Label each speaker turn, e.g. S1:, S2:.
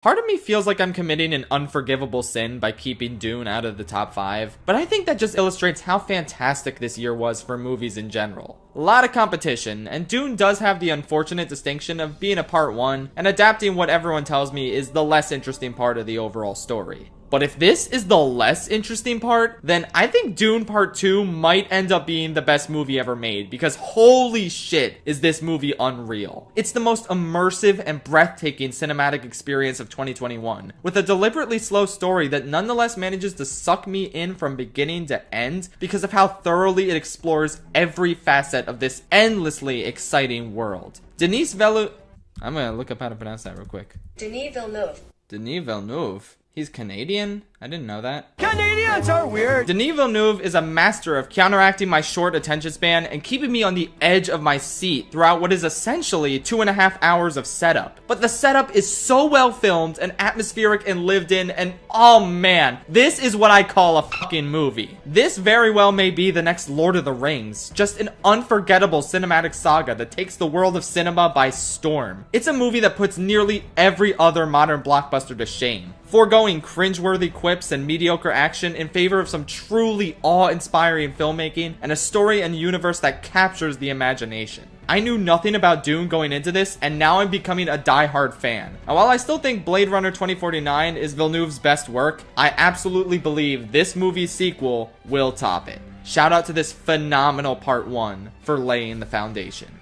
S1: Part of me feels like I'm committing an unforgivable sin by keeping Dune out of the top 5, but I think that just illustrates how fantastic this year was for movies in general. A lot of competition, and Dune does have the unfortunate distinction of being a part 1 and adapting what everyone tells me is the less interesting part of the overall story. But if this is the less interesting part, then I think Dune Part 2 might end up being the best movie ever made, because holy shit is this movie unreal. It's the most immersive and breathtaking cinematic experience of 2021, with a deliberately slow story that nonetheless manages to suck me in from beginning to end because of how thoroughly it explores every facet of this endlessly exciting world. Denis Villeneuve... I'm gonna look up how to pronounce that real quick.
S2: Denis Villeneuve.
S1: Denis Villeneuve? He's Canadian? I didn't know that.
S3: Canadians are weird!
S1: Denis Villeneuve is a master of counteracting my short attention span and keeping me on the edge of my seat throughout what is essentially 2.5 hours of setup. But the setup is so well filmed and atmospheric and lived in, and oh man, this is what I call a fucking movie. This very well may be the next Lord of the Rings, just an unforgettable cinematic saga that takes the world of cinema by storm. It's a movie that puts nearly every other modern blockbuster to shame, foregoing cringeworthy quips and mediocre action in favor of some truly awe-inspiring filmmaking and a story and universe that captures the imagination. I knew nothing about Dune going into this, and now I'm becoming a die-hard fan. And while I still think Blade Runner 2049 is Villeneuve's best work, I absolutely believe this movie's sequel will top it. Shout out to this phenomenal part 1 for laying the foundation.